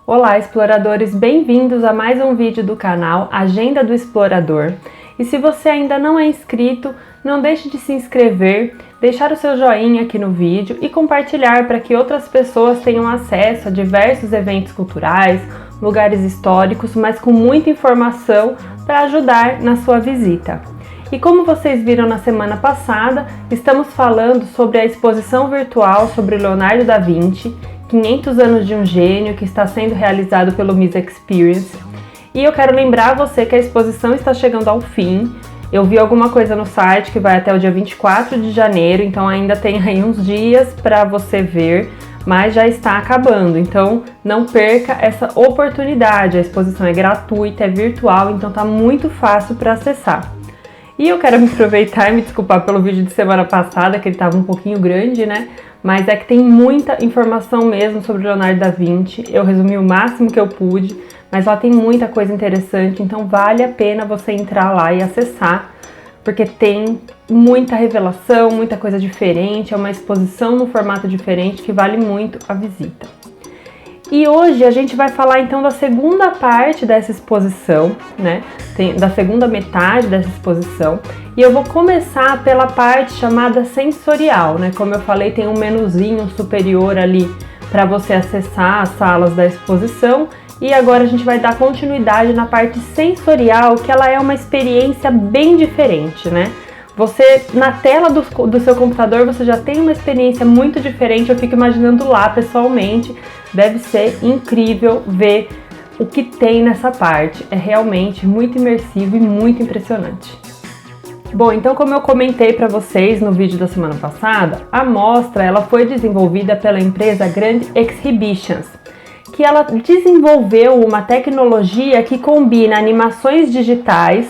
Olá, exploradores! Bem-vindos a mais um vídeo do canal Agenda do Explorador. E se você ainda não é inscrito, não deixe de se inscrever, deixar o seu joinha aqui no vídeo e compartilhar para que outras pessoas tenham acesso a diversos eventos culturais, lugares históricos, mas com muita informação para ajudar na sua visita. E como vocês viram na semana passada, estamos falando sobre a exposição virtual sobre Leonardo da Vinci, 500 anos de um gênio, que está sendo realizado pelo Miss Experience. E eu quero lembrar você que a exposição está chegando ao fim. Eu vi alguma coisa no site que vai até o dia 24 de janeiro, então ainda tem aí uns dias para você ver, mas já está acabando. Então não perca essa oportunidade. A exposição é gratuita, é virtual, então tá muito fácil para acessar. E eu quero me aproveitar e me desculpar pelo vídeo de semana passada, que ele estava um pouquinho grande, né? Mas é que tem muita informação mesmo sobre Leonardo da Vinci. Eu resumi o máximo que eu pude, mas lá tem muita coisa interessante, então vale a pena você entrar lá e acessar, porque tem muita revelação, muita coisa diferente, é uma exposição no formato diferente que vale muito a visita. E hoje a gente vai falar então da segunda parte dessa exposição, né? Da segunda metade dessa exposição. E eu vou começar pela parte chamada sensorial, né? Como eu falei, tem um menuzinho superior ali para você acessar as salas da exposição. E agora a gente vai dar continuidade na parte sensorial, que ela é uma experiência bem diferente, né? Você, na tela do seu computador, você já tem uma experiência muito diferente. Eu fico imaginando lá pessoalmente. Deve ser incrível ver o que tem nessa parte. É realmente muito imersivo e muito impressionante. Bom, então como eu comentei para vocês no vídeo da semana passada, a mostra ela foi desenvolvida pela empresa Grand Exhibitions, que ela desenvolveu uma tecnologia que combina animações digitais,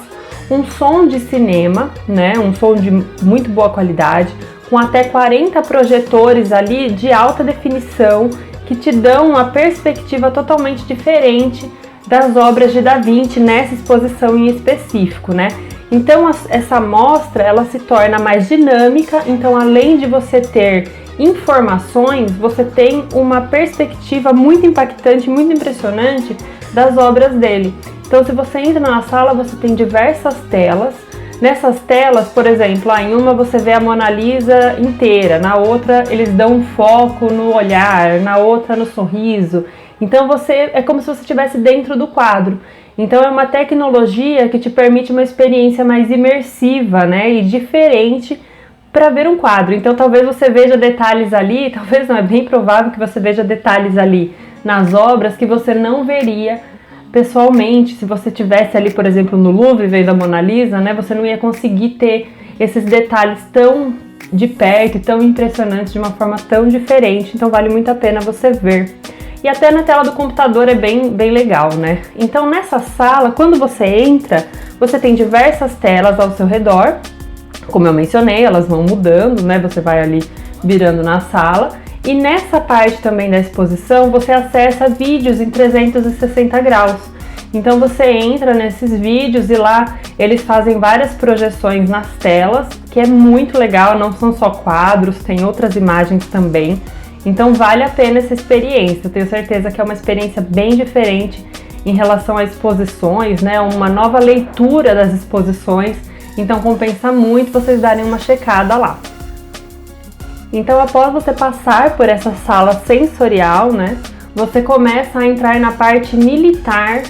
um som de cinema, né, um som de muito boa qualidade, com até 40 projetores ali de alta definição que te dão uma perspectiva totalmente diferente das obras de Da Vinci nessa exposição em específico, né? Então essa mostra ela se torna mais dinâmica, então além de você ter informações, você tem uma perspectiva muito impactante, muito impressionante das obras dele. Então se você entra na sala, você tem diversas telas. Nessas telas, por exemplo, em uma você vê a Mona Lisa inteira, na outra eles dão um foco no olhar, na outra no sorriso. Então é como se você estivesse dentro do quadro. Então é uma tecnologia que te permite uma experiência mais imersiva, né, e diferente para ver um quadro. Então talvez você veja detalhes ali, talvez não, é bem provável que você veja detalhes ali nas obras que você não veria pessoalmente. Se você estivesse ali, por exemplo, no Louvre vendo a Mona Lisa, né, você não ia conseguir ter esses detalhes tão de perto e tão impressionantes de uma forma tão diferente. Então vale muito a pena você ver. E até na tela do computador é bem legal, né? Então nessa sala, quando você entra, você tem diversas telas ao seu redor. Como eu mencionei, elas vão mudando, né? Você vai ali virando na sala. E nessa parte também da exposição, você acessa vídeos em 360 graus. Então você entra nesses vídeos e lá eles fazem várias projeções nas telas, que é muito legal, não são só quadros, tem outras imagens também. Então vale a pena essa experiência. Eu tenho certeza que é uma experiência bem diferente em relação a exposições, né? Uma nova leitura das exposições. Então compensa muito vocês darem uma checada lá. Então após você passar por essa sala sensorial, né, você começa a entrar na parte militar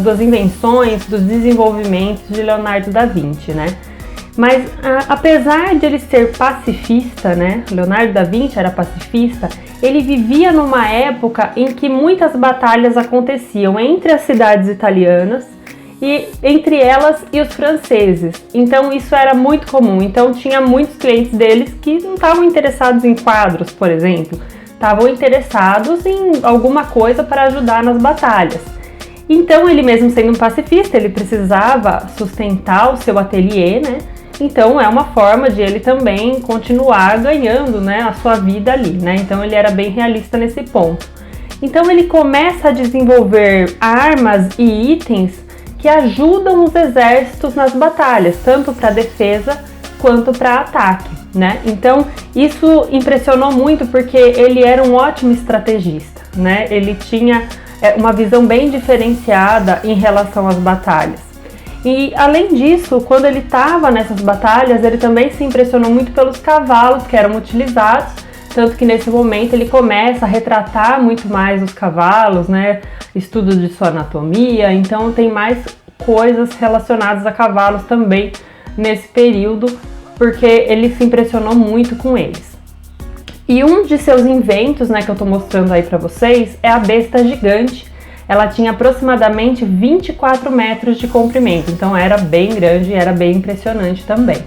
das invenções, dos desenvolvimentos de Leonardo da Vinci, né? Mas apesar de ele ser pacifista, né, Leonardo da Vinci era pacifista, ele vivia numa época em que muitas batalhas aconteciam entre as cidades italianas e entre elas e os franceses. Então isso era muito comum. Então tinha muitos clientes deles que não estavam interessados em quadros, por exemplo, estavam interessados em alguma coisa para ajudar nas batalhas. Então ele mesmo sendo um pacifista, ele precisava sustentar o seu ateliê, né? Então é uma forma de ele também continuar ganhando, né, a sua vida ali, né? Então ele era bem realista nesse ponto. Então ele começa a desenvolver armas e itens que ajudam os exércitos nas batalhas, tanto para defesa quanto para ataque, né? Então isso impressionou muito porque ele era um ótimo estrategista, né? Ele tinha uma visão bem diferenciada em relação às batalhas. E além disso, quando ele estava nessas batalhas, ele também se impressionou muito pelos cavalos que eram utilizados, tanto que nesse momento ele começa a retratar muito mais os cavalos, né? Estudo de sua anatomia, então tem mais coisas relacionadas a cavalos também nesse período, porque ele se impressionou muito com eles. E um de seus inventos, né, que eu estou mostrando aí para vocês, é a besta gigante. Ela tinha aproximadamente 24 metros de comprimento, então era bem grande e era bem impressionante também.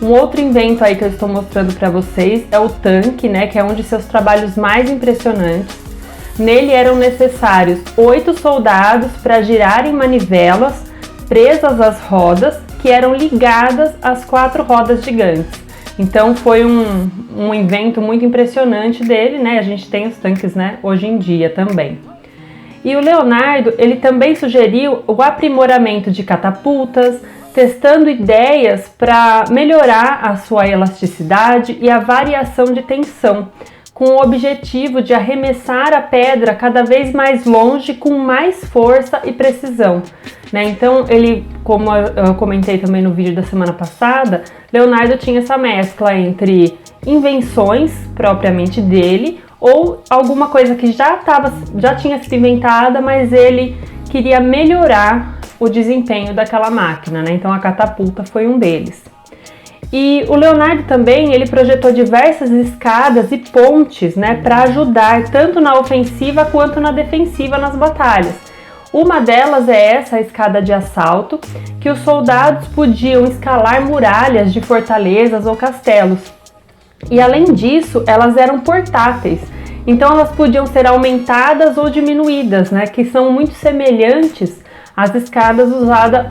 Um outro invento aí que eu estou mostrando para vocês é o tanque, né, que é um de seus trabalhos mais impressionantes. Nele eram necessários 8 soldados para girarem manivelas presas às rodas, que eram ligadas às 4 rodas gigantes. Então foi um invento muito impressionante dele, né? A gente tem os tanques, né, hoje em dia também. E o Leonardo, ele também sugeriu o aprimoramento de catapultas, testando ideias para melhorar a sua elasticidade e a variação de tensão, com o objetivo de arremessar a pedra cada vez mais longe com mais força e precisão, né? Então ele, como eu comentei também no vídeo da semana passada, Leonardo tinha essa mescla entre invenções propriamente dele ou alguma coisa que já tinha sido inventada, mas ele queria melhorar o desempenho daquela máquina, né? Então a catapulta foi um deles. E o Leonardo também, ele projetou diversas escadas e pontes, né, para ajudar tanto na ofensiva quanto na defensiva nas batalhas. Uma delas é essa, a escada de assalto, que os soldados podiam escalar muralhas de fortalezas ou castelos. E além disso, elas eram portáteis, então elas podiam ser aumentadas ou diminuídas, né, que são muito semelhantes às escadas usadas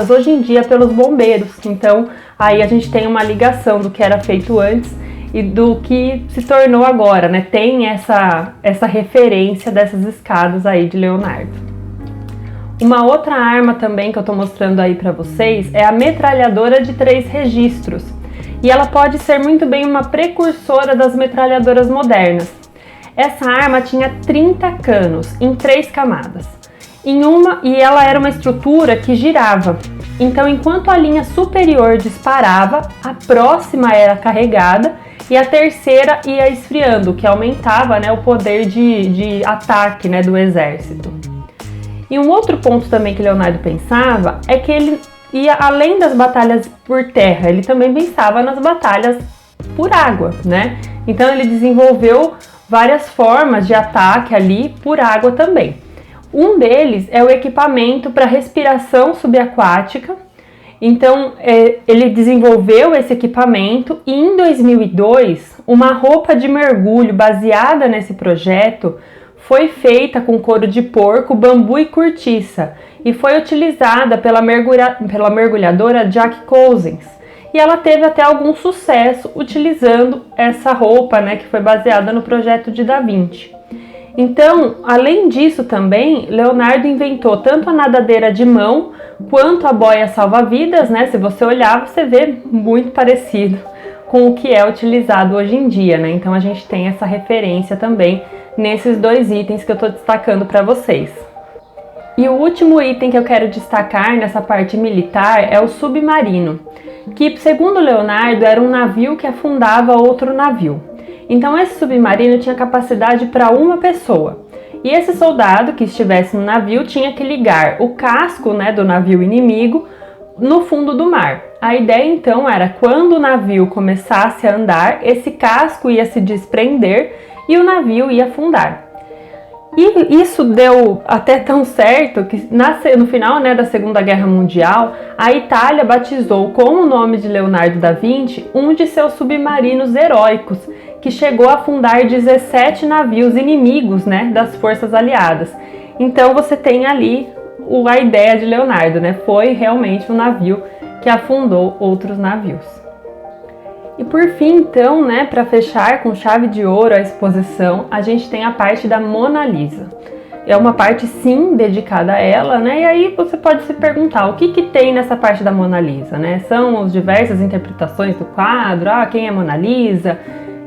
hoje em dia pelos bombeiros. Então aí a gente tem uma ligação do que era feito antes e do que se tornou agora, né? Tem essa referência dessas escadas aí de Leonardo. Uma outra arma também que eu tô mostrando aí para vocês é a metralhadora de 3 registros. E ela pode ser muito bem uma precursora das metralhadoras modernas. Essa arma tinha 30 canos em 3 camadas. E ela era uma estrutura que girava. Então, enquanto a linha superior disparava, a próxima era carregada e a terceira ia esfriando, o que aumentava, né, o poder de ataque, né, do exército. E um outro ponto também que Leonardo pensava é que ele ia além das batalhas por terra, ele também pensava nas batalhas por água, né? Então ele desenvolveu várias formas de ataque ali por água também. Um deles é o equipamento para respiração subaquática. Então, ele desenvolveu esse equipamento e em 2002, uma roupa de mergulho baseada nesse projeto foi feita com couro de porco, bambu e cortiça e foi utilizada pela mergulhadora Jack Cousins. E ela teve até algum sucesso utilizando essa roupa, né, que foi baseada no projeto de Da Vinci. Então, além disso também, Leonardo inventou tanto a nadadeira de mão quanto a boia salva-vidas, né? Se você olhar, você vê muito parecido com o que é utilizado hoje em dia, né? Então a gente tem essa referência também nesses 2 itens que eu estou destacando para vocês. E o último item que eu quero destacar nessa parte militar é o submarino, que segundo Leonardo era um navio que afundava outro navio. Então esse submarino tinha capacidade para uma pessoa. E esse soldado que estivesse no navio tinha que ligar o casco, né, do navio inimigo no fundo do mar. A ideia então era quando o navio começasse a andar, esse casco ia se desprender e o navio ia afundar. E isso deu até tão certo que no final, né, da Segunda Guerra Mundial, a Itália batizou com o nome de Leonardo da Vinci um de seus submarinos heróicos, que chegou a afundar 17 navios inimigos, né, das forças aliadas. Então você tem ali a ideia de Leonardo, né? Foi realmente um navio que afundou outros navios. E por fim, então, né, para fechar com chave de ouro a exposição, a gente tem a parte da Mona Lisa. É uma parte, sim, dedicada a ela, né? E aí você pode se perguntar, o que tem nessa parte da Mona Lisa, né? São as diversas interpretações do quadro, quem é Mona Lisa?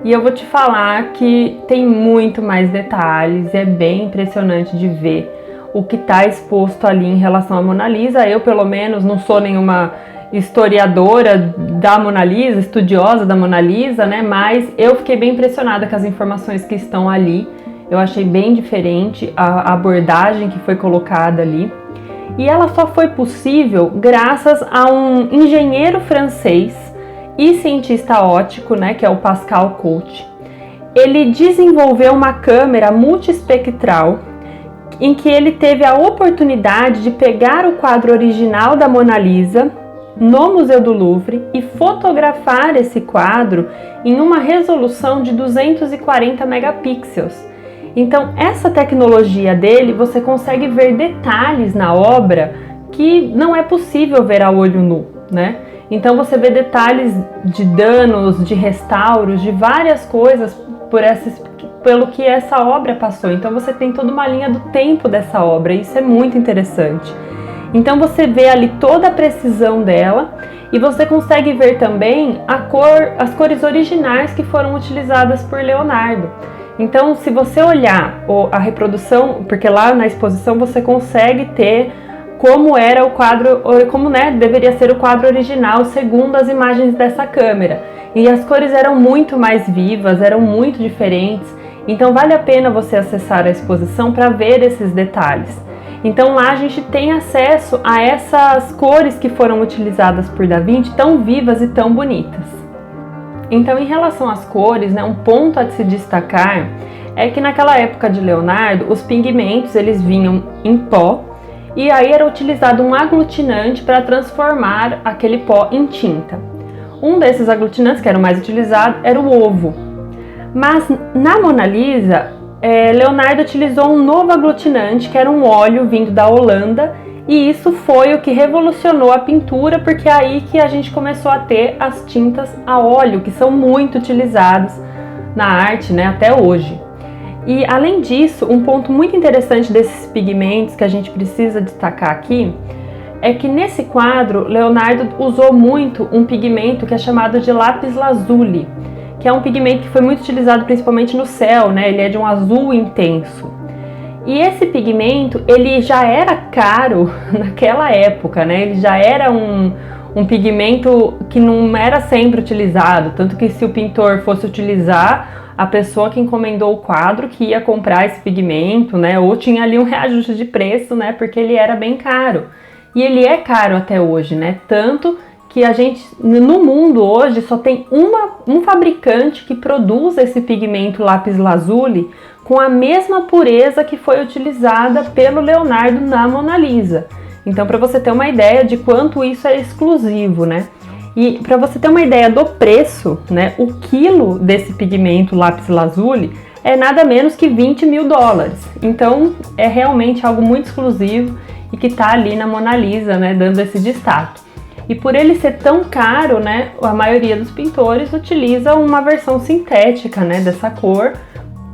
E eu vou te falar que tem muito mais detalhes, é bem impressionante de ver o que está exposto ali em relação à Mona Lisa. Eu, pelo menos, não sou nenhuma historiadora da Mona Lisa, estudiosa da Mona Lisa, né? Mas eu fiquei bem impressionada com as informações que estão ali. Eu achei bem diferente a abordagem que foi colocada ali. E ela só foi possível graças a um engenheiro francês e cientista óptico, né, que é o Pascal Cotte. Ele desenvolveu uma câmera multiespectral em que ele teve a oportunidade de pegar o quadro original da Mona Lisa no Museu do Louvre e fotografar esse quadro em uma resolução de 240 megapixels. Então, essa tecnologia dele, você consegue ver detalhes na obra que não é possível ver a olho nu, né? Então, você vê detalhes de danos, de restauros, de várias coisas pelo que essa obra passou. Então, você tem toda uma linha do tempo dessa obra, e isso é muito interessante. Então, você vê ali toda a precisão dela e você consegue ver também as cores originais que foram utilizadas por Leonardo. Então, se você olhar a reprodução, porque lá na exposição você consegue ter como era o quadro, como, né, deveria ser o quadro original segundo as imagens dessa câmera. E as cores eram muito mais vivas, eram muito diferentes. Então, vale a pena você acessar a exposição para ver esses detalhes. Então, lá a gente tem acesso a essas cores que foram utilizadas por Da Vinci, tão vivas e tão bonitas. Então, em relação às cores, né, um ponto a se destacar é que naquela época de Leonardo, os pigmentos eles vinham em pó e aí era utilizado um aglutinante para transformar aquele pó em tinta. Um desses aglutinantes, que era o mais utilizado, era o ovo. Mas na Mona Lisa, Leonardo utilizou um novo aglutinante, que era um óleo vindo da Holanda, e isso foi o que revolucionou a pintura, porque é aí que a gente começou a ter as tintas a óleo, que são muito utilizadas na arte, né, até hoje. E além disso, um ponto muito interessante desses pigmentos que a gente precisa destacar aqui é que nesse quadro, Leonardo usou muito um pigmento que é chamado de lápis lazuli, que é um pigmento que foi muito utilizado principalmente no céu, né? Ele é de um azul intenso. E esse pigmento, ele já era caro naquela época, né? Ele já era um pigmento que não era sempre utilizado, tanto que se o pintor fosse utilizar, a pessoa que encomendou o quadro que ia comprar esse pigmento, né? Ou tinha ali um reajuste de preço, né? Porque ele era bem caro. E ele é caro até hoje, né? Tanto que a gente, no mundo hoje, só tem um fabricante que produz esse pigmento lápis lazuli com a mesma pureza que foi utilizada pelo Leonardo na Mona Lisa. Então, para você ter uma ideia de quanto isso é exclusivo, né? E para você ter uma ideia do preço, né? O quilo desse pigmento lápis lazuli é nada menos que $20 mil. Então, é realmente algo muito exclusivo e que está ali na Mona Lisa, né? Dando esse destaque. E por ele ser tão caro, né? A maioria dos pintores utiliza uma versão sintética, né? Dessa cor,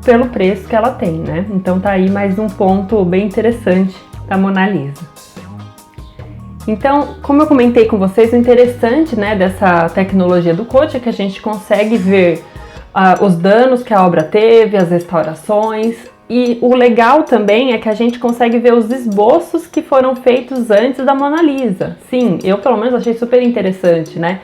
pelo preço que ela tem, né? Então tá aí mais um ponto bem interessante da Mona Lisa. Então, como eu comentei com vocês, o interessante, né, dessa tecnologia do Cotte é que a gente consegue ver os danos que a obra teve, as restaurações, e o legal também é que a gente consegue ver os esboços que foram feitos antes da Mona Lisa. Sim, eu pelo menos achei super interessante, né?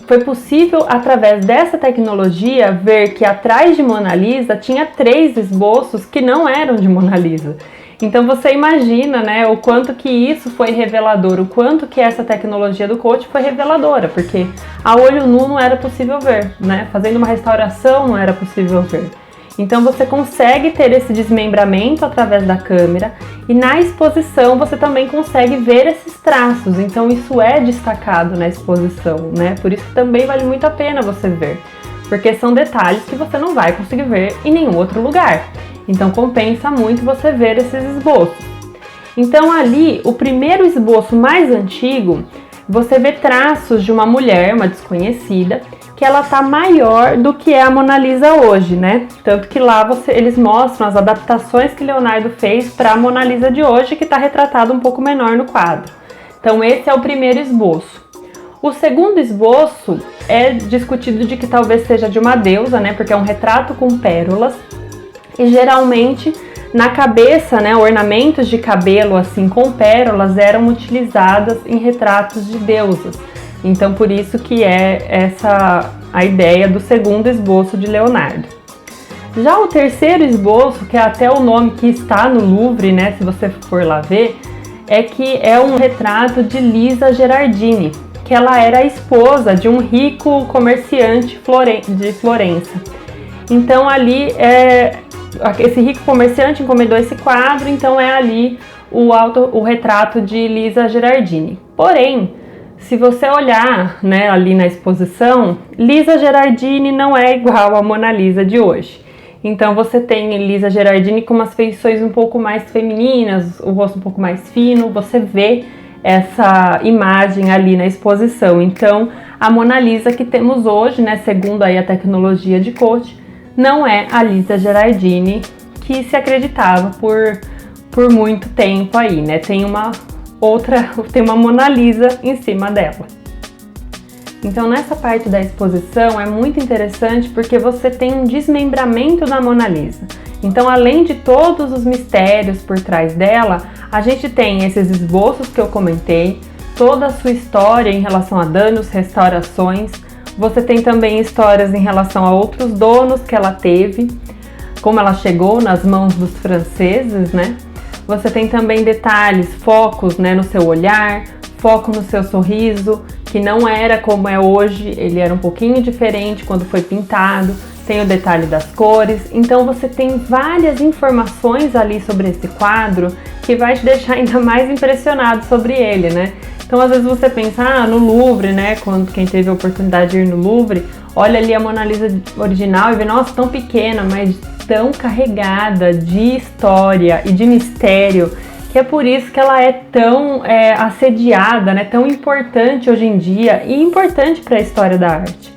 Foi possível, através dessa tecnologia, ver que atrás de Mona Lisa tinha 3 esboços que não eram de Mona Lisa. Então você imagina, né, o quanto que isso foi revelador, o quanto que essa tecnologia do Cotte foi reveladora, porque a olho nu não era possível ver, né? Fazendo uma restauração não era possível ver. Então você consegue ter esse desmembramento através da câmera e na exposição você também consegue ver esses traços. Então isso é destacado na exposição, né? Por isso também vale muito a pena você ver, porque são detalhes que você não vai conseguir ver em nenhum outro lugar. Então compensa muito você ver esses esboços. Então ali, o primeiro esboço mais antigo, você vê traços de uma mulher, uma desconhecida, que ela tá maior do que é a Mona Lisa hoje, né? Tanto que lá eles mostram as adaptações que Leonardo fez para a Mona Lisa de hoje, que está retratado um pouco menor no quadro. Então esse é o primeiro esboço. O segundo esboço é discutido de que talvez seja de uma deusa, né, porque é um retrato com pérolas, e geralmente na cabeça, né, ornamentos de cabelo assim com pérolas eram utilizadas em retratos de deusas. Então por isso que é essa a ideia do segundo esboço de Leonardo. Já o terceiro esboço, que é até o nome que está no Louvre, né, se você for lá ver, é que é um retrato de Lisa Gherardini, que ela era a esposa de um rico comerciante de Florença. Então ali esse rico comerciante encomendou esse quadro, então é ali o retrato de Lisa Gherardini. Porém, se você olhar, né, ali na exposição, Lisa Gherardini não é igual à Mona Lisa de hoje. Então você tem Lisa Gherardini com umas feições um pouco mais femininas, o rosto um pouco mais fino, você vê essa imagem ali na exposição. Então a Mona Lisa que temos hoje, né, segundo aí a tecnologia de coach, não é a Lisa Gherardini que se acreditava por muito tempo aí, né? Tem uma Mona Lisa em cima dela. Então nessa parte da exposição é muito interessante porque você tem um desmembramento da Mona Lisa. Então além de todos os mistérios por trás dela, a gente tem esses esboços que eu comentei, toda a sua história em relação a danos, restaurações. Você tem também histórias em relação a outros donos que ela teve, como ela chegou nas mãos dos franceses, né? Você tem também detalhes, focos, né, no seu olhar, foco no seu sorriso, que não era como é hoje, ele era um pouquinho diferente quando foi pintado, tem o detalhe das cores, então você tem várias informações ali sobre esse quadro que vai te deixar ainda mais impressionado sobre ele, né? Então às vezes você pensa, no Louvre, né, quem teve a oportunidade de ir no Louvre, olha ali a Mona Lisa original e vê, nossa, tão pequena, mas tão carregada de história e de mistério, que é por isso que ela é tão assediada, né, tão importante hoje em dia e importante para a história da arte.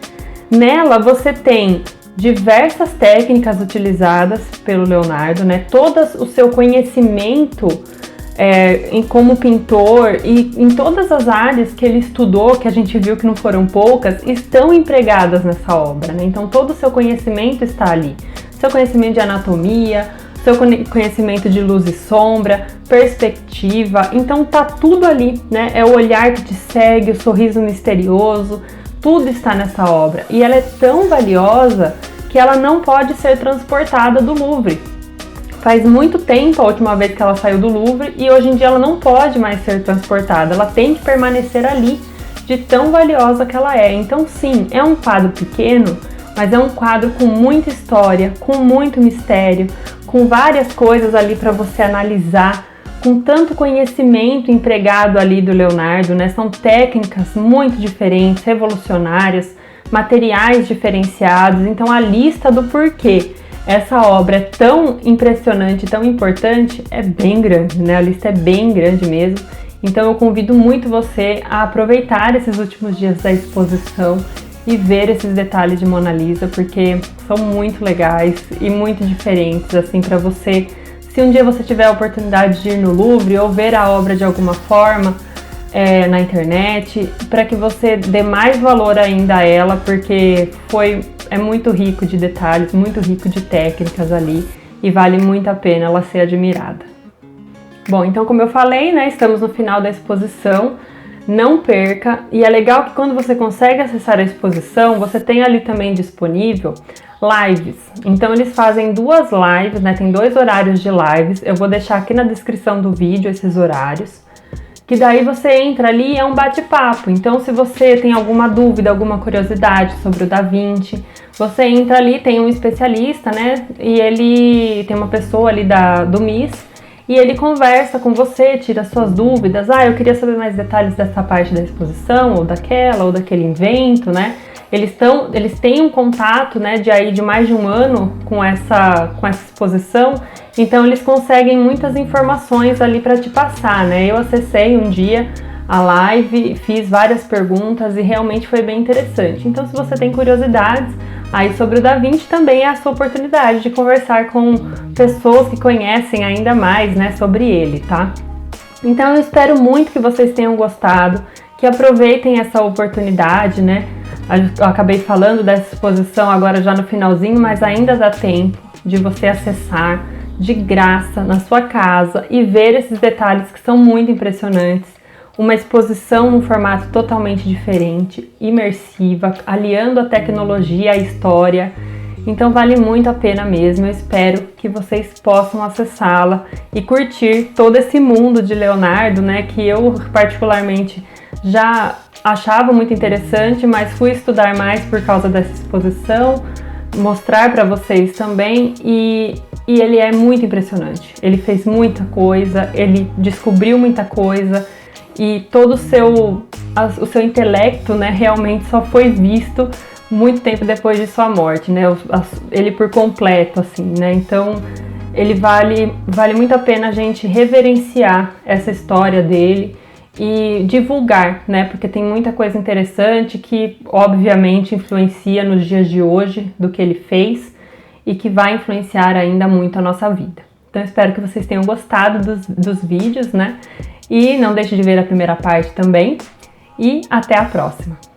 Nela você tem diversas técnicas utilizadas pelo Leonardo, né, todo o seu conhecimento como pintor e em todas as áreas que ele estudou, que a gente viu que não foram poucas, estão empregadas nessa obra, né? Então todo o seu conhecimento está ali, seu conhecimento de anatomia, seu conhecimento de luz e sombra, perspectiva, então tá tudo ali, né? É o olhar que te segue, o sorriso misterioso, tudo está nessa obra e ela é tão valiosa que ela não pode ser transportada do Louvre. Faz muito tempo a última vez que ela saiu do Louvre e hoje em dia ela não pode mais ser transportada, ela tem que permanecer ali de tão valiosa que ela é. Então sim, é um quadro pequeno, mas é um quadro com muita história, com muito mistério, com várias coisas ali para você analisar, com tanto conhecimento empregado ali do Leonardo, né? São técnicas muito diferentes, revolucionárias, materiais diferenciados, então a lista do porquê essa obra é tão impressionante, tão importante, é bem grande, né? A lista é bem grande mesmo. Então eu convido muito você a aproveitar esses últimos dias da exposição e ver esses detalhes de Mona Lisa, porque são muito legais e muito diferentes, assim, para você. Se um dia você tiver a oportunidade de ir no Louvre ou ver a obra de alguma forma na internet, para que você dê mais valor ainda a ela, porque é muito rico de detalhes, muito rico de técnicas ali e vale muito a pena ela ser admirada. Bom, então como eu falei, né, estamos no final da exposição, não perca, e é legal que quando você consegue acessar a exposição, você tem ali também disponível lives. Então eles fazem 2 lives, né, tem 2 horários de lives, eu vou deixar aqui na descrição do vídeo esses horários, que daí você entra ali e é um bate-papo. Então se você tem alguma dúvida, alguma curiosidade sobre o Da Vinci, você entra ali, tem um especialista, né, e ele tem uma pessoa ali do MIS, e ele conversa com você, tira suas dúvidas, eu queria saber mais detalhes dessa parte da exposição, ou daquela, ou daquele invento, né, eles têm um contato, né, de mais de um ano com essa exposição, então eles conseguem muitas informações ali para te passar, né. Eu acessei um dia a live, fiz várias perguntas e realmente foi bem interessante. Então se você tem curiosidades aí sobre o Da Vinci, também é a sua oportunidade de conversar com pessoas que conhecem ainda mais, né, sobre ele, tá? Então eu espero muito que vocês tenham gostado, que aproveitem essa oportunidade, né? Eu acabei falando dessa exposição agora já no finalzinho, mas ainda dá tempo de você acessar de graça na sua casa e ver esses detalhes que são muito impressionantes. Uma exposição num formato totalmente diferente, imersiva, aliando a tecnologia à história. Então vale muito a pena mesmo. Eu espero que vocês possam acessá-la e curtir todo esse mundo de Leonardo, né, que eu particularmente já achava muito interessante, mas fui estudar mais por causa dessa exposição, mostrar para vocês também, e ele é muito impressionante. Ele fez muita coisa, ele descobriu muita coisa, e todo o seu intelecto, né, realmente só foi visto muito tempo depois de sua morte, né, ele por completo, assim, né, então ele vale muito a pena a gente reverenciar essa história dele e divulgar, né, porque tem muita coisa interessante que obviamente influencia nos dias de hoje do que ele fez e que vai influenciar ainda muito a nossa vida. Então espero que vocês tenham gostado dos vídeos, né, e não deixe de ver a primeira parte também, e até a próxima!